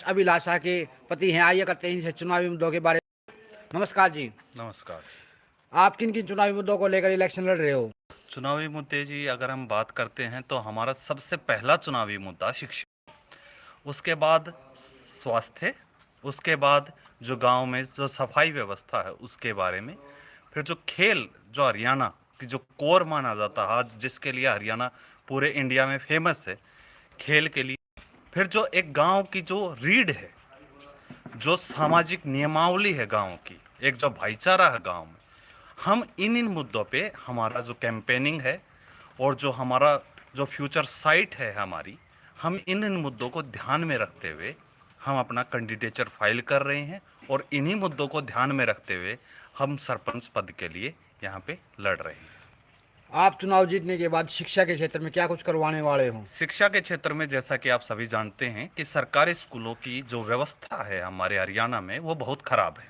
अभिलाषा के पति हैं। आइए करते हैं इनसे चुनावी मुद्दों के बारे में। नमस्कार जी। नमस्कार जी। आप किन किन चुनावी मुद्दों को लेकर इलेक्शन लड़ रहे हो? चुनावी मुद्दे जी अगर हम बात करते हैं तो हमारा सबसे पहला चुनावी मुद्दा शिक्षा, उसके बाद स्वास्थ्य, उसके बाद जो गांव में जो सफाई व्यवस्था है उसके बारे में, फिर जो खेल जो हरियाणा की जो कोर माना जाता है आज जिसके लिए हरियाणा पूरे इंडिया में फेमस है खेल के लिए, फिर जो एक गांव की जो रीढ़ है, जो सामाजिक नियमावली है गांव की, एक जो भाईचारा है गांव में, हम इन मुद्दों पे हमारा जो कैंपेनिंग है और जो हमारा जो फ्यूचर साइट है हमारी, हम इन मुद्दों को ध्यान में रखते हुए हम अपना कैंडिडेचर फाइल कर रहे हैं और इन्हीं मुद्दों को ध्यान में रखते हुए हम सरपंच पद के लिए यहाँ पे लड़ रहे हैं। आप चुनाव जीतने के बाद शिक्षा के क्षेत्र में क्या कुछ करवाने वाले हो? शिक्षा के क्षेत्र में जैसा कि आप सभी जानते हैं कि सरकारी स्कूलों की जो व्यवस्था है हमारे हरियाणा में वो बहुत खराब है।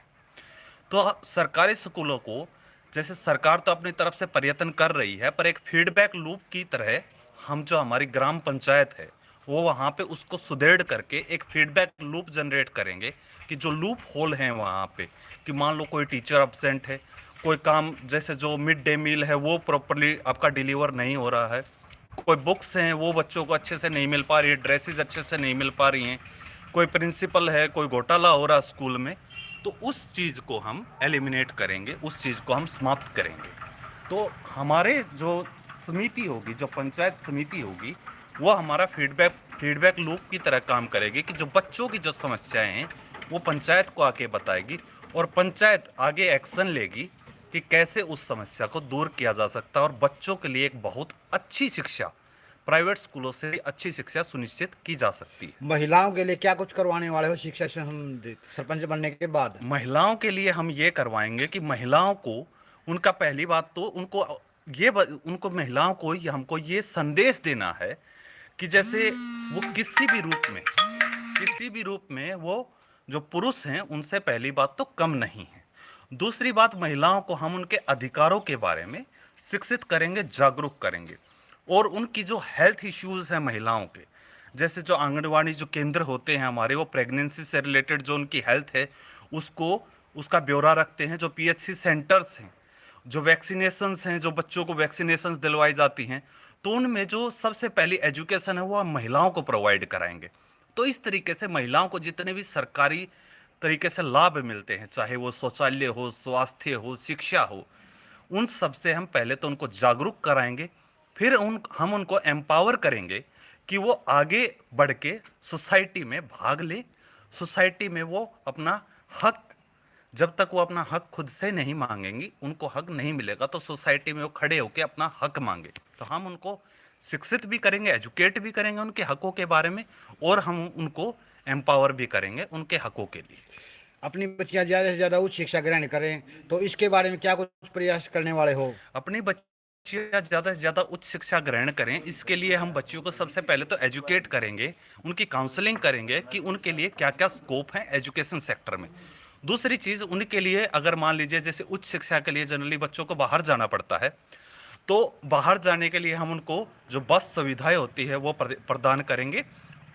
तो सरकारी स्कूलों को, जैसे सरकार तो अपनी तरफ से प्रयत्न कर रही है, पर एक फीडबैक लूप की तरह हम जो हमारी ग्राम पंचायत है वो वहाँ पे उसको सुदृढ़ करके एक फीडबैक लूप जनरेट करेंगे कि जो लूप होल हैं वहाँ पे, कि मान लो कोई टीचर अब्सेंट है, कोई काम जैसे जो मिड डे मील है वो प्रॉपरली आपका डिलीवर नहीं हो रहा है, कोई बुक्स हैं वो बच्चों को अच्छे से नहीं मिल पा रही है, ड्रेसेस अच्छे से नहीं मिल पा रही हैं, कोई प्रिंसिपल है, कोई घोटाला हो रहा है स्कूल में, तो उस चीज़ को हम एलिमिनेट करेंगे, उस चीज़ को हम समाप्त करेंगे। तो हमारे जो समिति होगी, जो पंचायत समिति होगी, वो हमारा फीडबैक लूप की तरह काम करेगी कि जो बच्चों की जो समस्याएं हैं वो पंचायत को आके बताएगी और पंचायत आगे एक्शन लेगी कि कैसे उस समस्या को दूर किया जा सकता है और बच्चों के लिए एक बहुत अच्छी शिक्षा, प्राइवेट स्कूलों से भी अच्छी शिक्षा सुनिश्चित की जा सकती है। महिलाओं के लिए क्या कुछ करवाने वाले हो शिक्षा से सरपंच बनने के बाद? महिलाओं के लिए हम ये करवाएंगे कि महिलाओं को, उनका पहली बात तो उनको उनको महिलाओं को हमको ये संदेश देना है कि जैसे वो किसी भी रूप में वो जो पुरुष हैं उनसे पहली बात तो कम नहीं है। दूसरी बात, महिलाओं को हम उनके अधिकारों के बारे में शिक्षित करेंगे, जागरूक करेंगे और उनकी जो हेल्थ इश्यूज हैं महिलाओं के, जैसे जो आंगनवाड़ी जो केंद्र होते हैं हमारे, वो प्रेगनेंसी से रिलेटेड जो उनकी हेल्थ है उसको उसका ब्यौरा रखते हैं। जो पीएचसी सेंटर्स हैं, जो वैक्सीनेशंस हैं, जो बच्चों को वैक्सीनेशंस दिलवाई जाती हैं, तो उनमें जो सबसे पहली एजुकेशन है वो हम महिलाओं को प्रोवाइड कराएंगे। तो इस तरीके से महिलाओं को जितने भी सरकारी तरीके से लाभ मिलते हैं, चाहे वो शौचालय हो, स्वास्थ्य हो, शिक्षा हो, उन सब से हम पहले तो उनको जागरूक कराएंगे, फिर हम उनको एम्पावर करेंगे कि वो आगे बढ़ के सोसाइटी में भाग ले, सोसाइटी में वो अपना हक, जब तक वो अपना हक खुद से नहीं मांगेंगी, उनको हक नहीं मिलेगा, तो सोसाइटी में वो खड़े होकर अपना हक मांगे। तो हम उनको शिक्षित भी करेंगे, एजुकेट भी करेंगे उनके हकों के बारे में, और हम उनको एम्पावर भी करेंगे उनके हकों के लिए। अपनी बच्चियां ज़्यादा से ज़्यादा उच्च शिक्षा ग्रहण करें, तो इसके बारे में क्या कुछ प्रयास करने वाले हो? अपनी बच्चियां ज़्यादा से ज़्यादा उच्च शिक्षा ग्रहण करें, इसके लिए हम बच्चियों को सबसे पहले तो एजुकेट करेंगे, उनकी काउंसलिंग करेंगे कि उनके लिए क्या क्या स्कोप है एजुकेशन सेक्टर में। दूसरी चीज़, उनके लिए अगर मान लीजिए जैसे उच्च शिक्षा के लिए जनरली बच्चों को बाहर जाना पड़ता है, तो बाहर जाने के लिए हम उनको जो बस सुविधाएं होती है वो प्रदान करेंगे।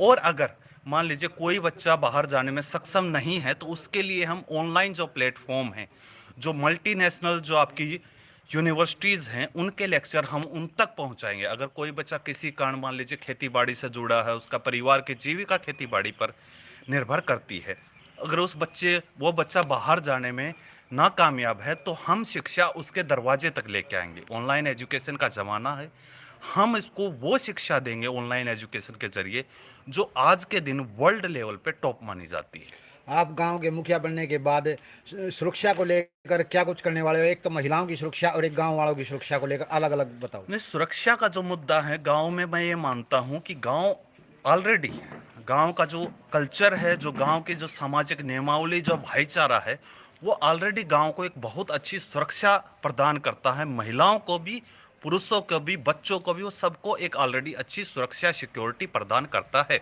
और अगर मान लीजिए कोई बच्चा बाहर जाने में सक्षम नहीं है, तो उसके लिए हम ऑनलाइन जो प्लेटफॉर्म है, जो मल्टीनेशनल जो आपकी यूनिवर्सिटीज़ हैं, उनके लेक्चर हम उन तक पहुंचाएंगे। अगर कोई बच्चा किसी कारण मान लीजिए खेती बाड़ी से जुड़ा है, उसका परिवार की जीविका खेती बाड़ी पर निर्भर करती है, अगर वो बच्चा बाहर जाने में नाकामयाब है, तो हम शिक्षा उसके दरवाजे तक लेके आएंगे। ऑनलाइन एजुकेशन का ज़माना है, हम इसको वो शिक्षा देंगे ऑनलाइन एजुकेशन के जरिए जो आज के दिन वर्ल्ड लेवल पे टॉप मानी जाती है। आप गांव के मुखिया बनने के बाद सुरक्षा को लेकर क्या कुछ करने वाले हो? एक तो महिलाओं की सुरक्षा और एक गांव वालों की सुरक्षा को लेकर अलग अलग बताओ। नहीं, सुरक्षा का जो मुद्दा है गांव में, मैं ये मानता हूं कि गांव ऑलरेडी, गांव का जो कल्चर है, जो गांव की जो सामाजिक नियमावली, जो भाईचारा है, वो ऑलरेडी गांव को एक बहुत अच्छी सुरक्षा प्रदान करता है। महिलाओं को भी, पुरुषों को भी, बच्चों को भी, वो सबको एक ऑलरेडी अच्छी सुरक्षा सिक्योरिटी प्रदान करता है।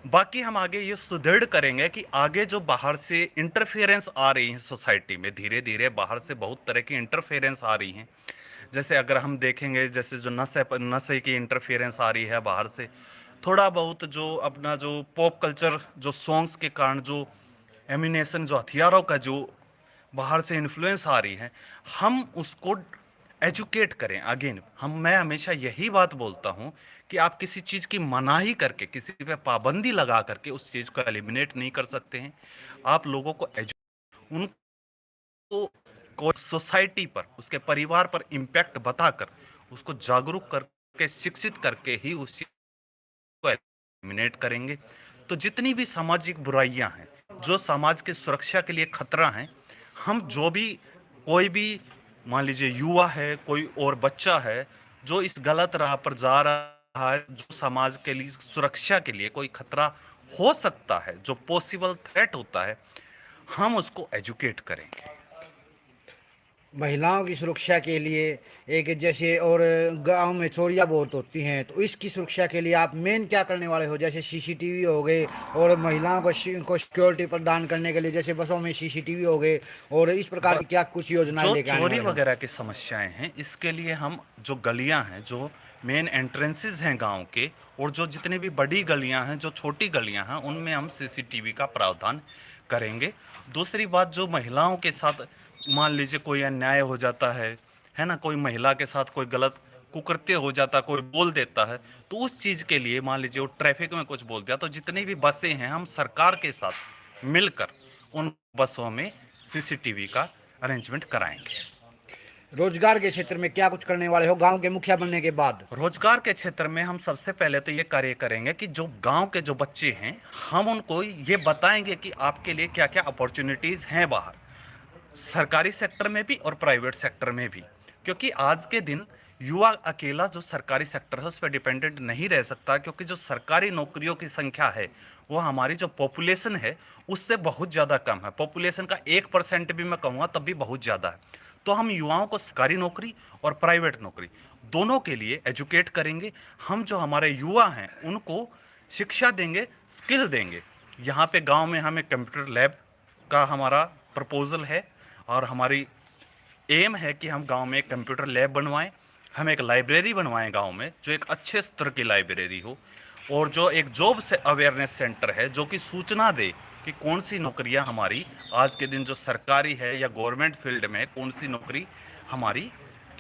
बाकी हम आगे ये सुदृढ़ करेंगे कि आगे जो बाहर से इंटरफेरेंस आ रही है सोसाइटी में, धीरे धीरे बाहर से बहुत तरह की इंटरफेरेंस आ रही हैं। जैसे अगर हम देखेंगे, जैसे जो नशे की इंटरफेरेंस आ रही है बाहर से, थोड़ा बहुत जो अपना जो पॉप कल्चर जो सॉन्ग्स के कारण जो एमिनेशन जो हथियारों का जो बाहर से इन्फ्लुएंस आ रही है, हम उसको एजुकेट करें। अगेन मैं हमेशा यही बात बोलता हूं कि आप किसी चीज की मनाही करके, किसी पे पाबंदी लगा करके उस चीज को एलिमिनेट नहीं कर सकते हैं। आप लोगों को उनको को सोसाइटी पर, उसके परिवार पर इम्पैक्ट बताकर, उसको जागरूक करके, शिक्षित करके ही उस चीज को एलिमिनेट करेंगे। तो जितनी भी सामाजिक बुराइयां हैं, जो समाज की सुरक्षा के लिए खतरा हैं, हम जो भी कोई भी मान लीजिए युवा है, कोई और बच्चा है जो इस गलत राह पर जा रहा है, जो समाज के लिए सुरक्षा के लिए कोई खतरा हो सकता है, जो पॉसिबल थ्रेट होता है, हम उसको एजुकेट करेंगे। महिलाओं की सुरक्षा के लिए एक जैसे, और गांव में चोरियां बहुत होती हैं, तो इसकी सुरक्षा के लिए आप मेन क्या करने वाले हो? जैसे सीसीटीवी हो गए, और महिलाओं को सिक्योरिटी प्रदान करने के लिए जैसे बसों में सीसीटीवी हो गए, और इस प्रकार की क्या कुछ योजनाएं जो लेके आने चोरी वाले हो? वगैरह की समस्याएं हैं, इसके लिए हम जो गलियां हैं, जो मेन एंट्रेंसेस हैं गांव के, और जो जितनी भी बड़ी गलियां हैं, जो छोटी गलियां हैं, उनमें हम सीसीटीवी का प्रावधान करेंगे। दूसरी बात, जो महिलाओं के साथ मान लीजिए कोई अन्याय हो जाता है ना, कोई महिला के साथ कोई गलत कुकृत्य हो जाता, कोई बोल देता है, तो उस चीज के लिए मान लीजिए वो ट्रैफिक में कुछ बोल दिया, तो जितनी भी बसें हैं, हम सरकार के साथ मिलकर उन बसों में सीसीटीवी का अरेंजमेंट कराएंगे। रोजगार के क्षेत्र में क्या कुछ करने वाले हो गांव के मुखिया बनने के बाद? रोजगार के क्षेत्र में हम सबसे पहले तो ये कार्य करेंगे कि जो गांव के जो बच्चे हैं, हम उनको ये बताएंगे कि आपके लिए क्या क्या अपॉर्चुनिटीज हैं बाहर, सरकारी सेक्टर में भी और प्राइवेट सेक्टर में भी। क्योंकि आज के दिन युवा अकेला जो सरकारी सेक्टर है उस पर डिपेंडेंट नहीं रह सकता, क्योंकि जो सरकारी नौकरियों की संख्या है वो हमारी जो पॉपुलेशन है उससे बहुत ज़्यादा कम है। पॉपुलेशन का 1% भी मैं कहूँगा तब भी बहुत ज़्यादा है। तो हम युवाओं को सरकारी नौकरी और प्राइवेट नौकरी दोनों के लिए एजुकेट करेंगे। हम जो हमारे युवा हैं उनको शिक्षा देंगे, स्किल देंगे। यहाँ पे गांव में हमें कंप्यूटर लैब का हमारा प्रपोजल है, और हमारी एम है कि हम गांव में एक कंप्यूटर लैब बनवाएं, हम एक लाइब्रेरी बनवाएं गांव में, जो एक अच्छे स्तर की लाइब्रेरी हो, और जो एक जॉब से अवेयरनेस सेंटर है जो कि सूचना दे कि कौन सी नौकरियां हमारी आज के दिन जो सरकारी है या गवर्नमेंट फील्ड में कौन सी नौकरी हमारी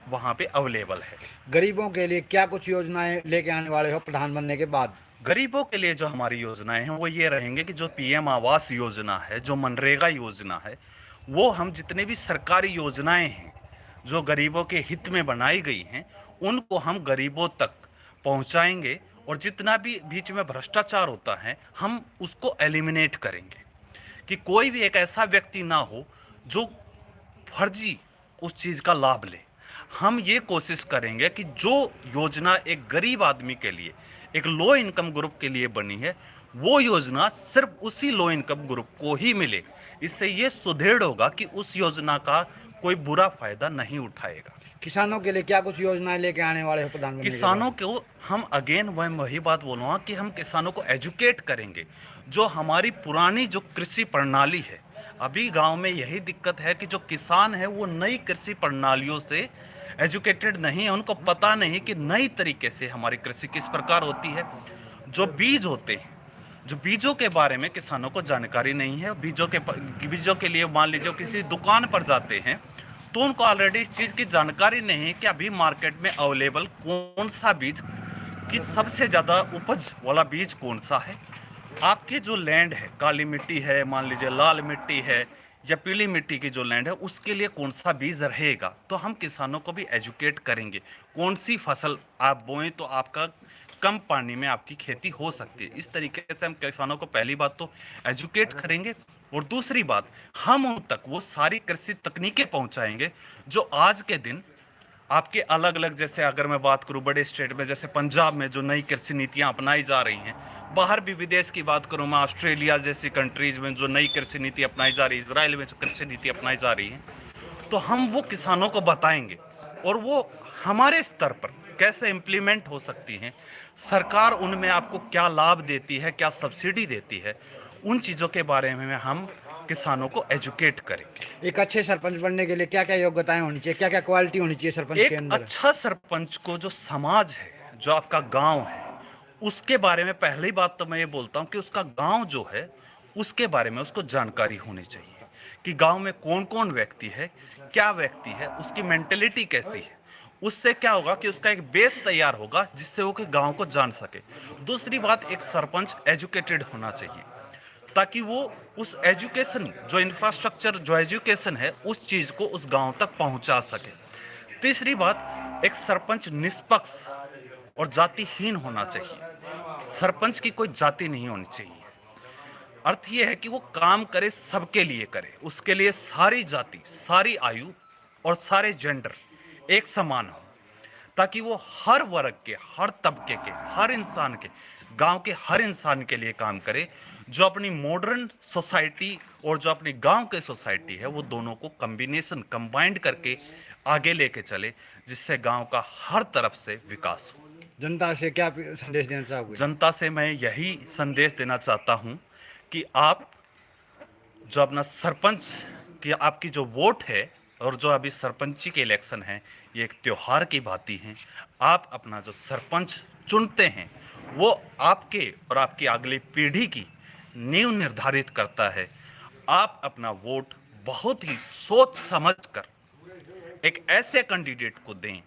वहां पे अवेलेबल है। गरीबों के लिए क्या कुछ योजनाएं लेके आने वाले हो प्रधान बनने के बाद? गरीबों के लिए जो हमारी योजनाएं हैं वो ये रहेंगे कि जो पीएम आवास योजना है, जो मनरेगा योजना है, वो हम जितने भी सरकारी योजनाएं हैं जो गरीबों के हित में बनाई गई हैं उनको हम गरीबों तक पहुंचाएंगे, और जितना भी बीच में भ्रष्टाचार होता है हम उसको एलिमिनेट करेंगे, कि कोई भी एक ऐसा व्यक्ति ना हो जो फर्जी उस चीज का लाभ ले। हम ये कोशिश करेंगे कि जो योजना एक गरीब आदमी के लिए, एक लो इनकम ग्रुप के लिए बनी है, वो योजना सिर्फ उसी लो इनकम ग्रुप को ही मिले। इससे ये सुदृढ़ होगा कि उस योजना का कोई बुरा फायदा नहीं उठाएगा। किसानों के लिए क्या कुछ योजनाएं लेके आने वाले हो प्रधान बनने के किसानों बाद? को हम अगेन वही बात बोलूँगा कि हम किसानों को एजुकेट करेंगे। जो हमारी पुरानी जो कृषि प्रणाली है, अभी गांव में यही दिक्कत है कि जो किसान है वो नई कृषि प्रणालियों से एजुकेटेड नहीं है, उनको पता नहीं कि नई तरीके से हमारी कृषि किस प्रकार होती है। जो बीज होते हैं, जो बीजों के बारे में किसानों को जानकारी नहीं है, बीजों के लिए मान लीजिए किसी दुकान पर जाते हैं तो उनको ऑलरेडी इस चीज़ की जानकारी नहीं है कि अभी मार्केट में अवेलेबल कौन सा बीज, कि सबसे ज़्यादा उपज वाला बीज कौन सा है। आपकी जो लैंड है, काली मिट्टी है, मान लीजिए लाल मिट्टी है, या पीली मिट्टी की जो लैंड है, उसके लिए कौन सा बीज रहेगा। तो हम किसानों को भी एजुकेट करेंगे कौन सी फसल आप बोएं तो आपका कम पानी में आपकी खेती हो सकती है। इस तरीके से हम किसानों को पहली बात तो एजुकेट करेंगे, और दूसरी बात हम उन तक वो सारी कृषि तकनीकें पहुंचाएंगे जो आज के दिन आपके अलग अलग, जैसे अगर मैं बात करूं बड़े स्टेट में, जैसे पंजाब में जो नई कृषि नीतियां अपनाई जा रही हैं, बाहर भी विदेश की बात करूं मैं, ऑस्ट्रेलिया जैसी कंट्रीज में जो नई कृषि नीति अपनाई जा रही है, इजराइल में जो कृषि नीति अपनाई जा रही है, तो हम वो किसानों को बताएंगे, और वो हमारे स्तर पर कैसे इम्प्लीमेंट हो सकती हैं, सरकार उनमें आपको क्या लाभ देती है, क्या सब्सिडी देती है, उन चीज़ों के बारे में हम किसानों को एजुकेट करेंगे। एक अच्छे सरपंच बनने के लिए क्या क्या योग्यताएं होनी चाहिए, क्या क्या क्वालिटी होनी चाहिए सरपंच के एक अंदर? अच्छा सरपंच को जो समाज है, जो आपका गांव है, उसके बारे में पहली बात तो मैं ये बोलता हूँ कि उसका गांव जो है उसके बारे में उसको जानकारी होनी चाहिए कि गांव में कौन कौन व्यक्ति है, क्या व्यक्ति है, उसकी मेंटेलिटी कैसी है। उससे क्या होगा कि उसका एक बेस तैयार होगा जिससे वो कि गांव को जान सके। दूसरी बात, एक सरपंच एजुकेटेड होना चाहिए ताकि वो उस एजुकेशन जो इंफ्रास्ट्रक्चर जो एजुकेशन है उस चीज को उस गांव तक पहुंचा सके। तीसरी बात, एक सरपंच निष्पक्ष और जातिहीन होना चाहिए। सरपंच की कोई जाति नहीं होनी चाहिए। अर्थ यह है कि वो काम करे, सबके लिए करे, उसके लिए सारी जाति, सारी आयु और सारे जेंडर एक समान हो, ताकि वो हर वर्ग के, हर तबके के, हर इंसान के, गांव के हर इंसान के लिए काम करे। जो अपनी मॉडर्न सोसाइटी और जो अपनी गांव के सोसाइटी है वो दोनों को कॉम्बिनेशन कंबाइंड करके आगे लेके चले, जिससे गांव का हर तरफ से विकास हो। जनता से क्या संदेश देना चाहोगे? जनता से मैं यही संदेश देना चाहता हूं कि आप जो अपना सरपंच की आपकी जो वोट है और जो अभी सरपंची के इलेक्शन है, ये एक त्योहार की भांति है। आप अपना जो सरपंच चुनते हैं वो आपके और आपकी अगली पीढ़ी की नींव निर्धारित करता है। आप अपना वोट बहुत ही सोच समझ कर एक ऐसे कैंडिडेट को दें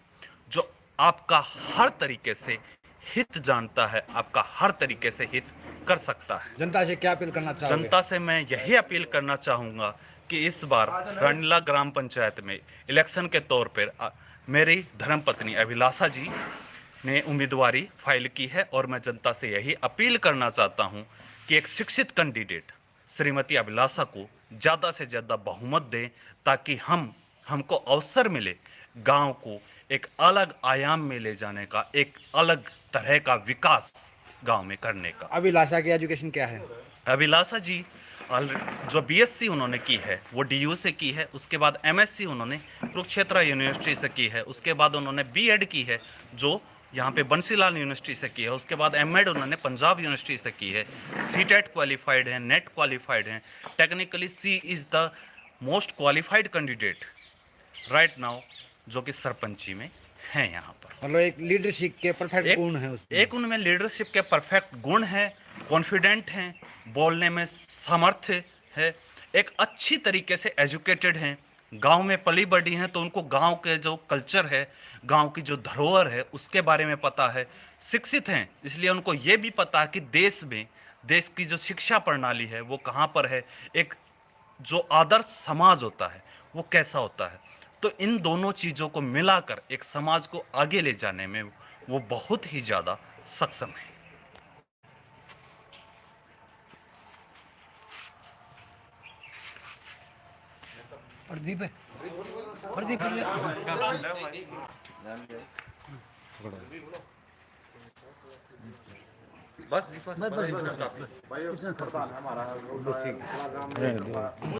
जो आपका हर तरीके से हित जानता है, आपका हर तरीके से हित कर सकता है। जनता से क्या अपील करना चाहोगे? जनता से मैं यही अपील करना चाहूंगा कि इस बार रानीला ग्राम पंचायत में इलेक्शन के तौर पर मेरी धर्मपत्नी अभिलाषा जी ने उम्मीदवारी फाइल की है और मैं जनता से यही अपील करना चाहता हूं कि एक शिक्षित कैंडिडेट श्रीमती अभिलाषा को ज़्यादा से ज़्यादा बहुमत दें, ताकि हमको अवसर मिले गांव को एक अलग आयाम में ले जाने का, एक अलग तरह का विकास गांव में करने का। अभिलाषा की एजुकेशन क्या है? अभिलाषा जी जो बीएससी उन्होंने की है वो डीयू से की है, उसके बाद एमएससी उन्होंने कुरुक्षेत्र यूनिवर्सिटी से की है, उसके बाद उन्होंने बीएड की है जो यहाँ पे बंसीलाल यूनिवर्सिटी से की है, उसके बाद एमएड उन्होंने पंजाब यूनिवर्सिटी से की है, सीटेट क्वालिफाइड है, नेट क्वालिफाइड है। Technically she is the most qualified candidate right now जो कि सरपंची में है यहाँ पर। मतलब एक लीडरशिप के परफेक्ट गुण है उसमें। एक उनमें लीडरशिप के परफेक्ट गुण है, कॉन्फिडेंट हैं, बोलने में सामर्थ्य है, एक अच्छी तरीके से एजुकेटेड हैं, गांव में पली बढ़ी हैं तो उनको गांव के जो कल्चर है, गांव की जो धरोहर है उसके बारे में पता है, शिक्षित हैं इसलिए उनको ये भी पता है कि देश की जो शिक्षा प्रणाली है वो कहाँ पर है, एक जो आदर्श समाज होता है वो कैसा होता है। तो इन दोनों चीज़ों को मिलाकर एक समाज को आगे ले जाने में वो बहुत ही ज़्यादा सक्षम है। प्रदीप है, प्रदीप बस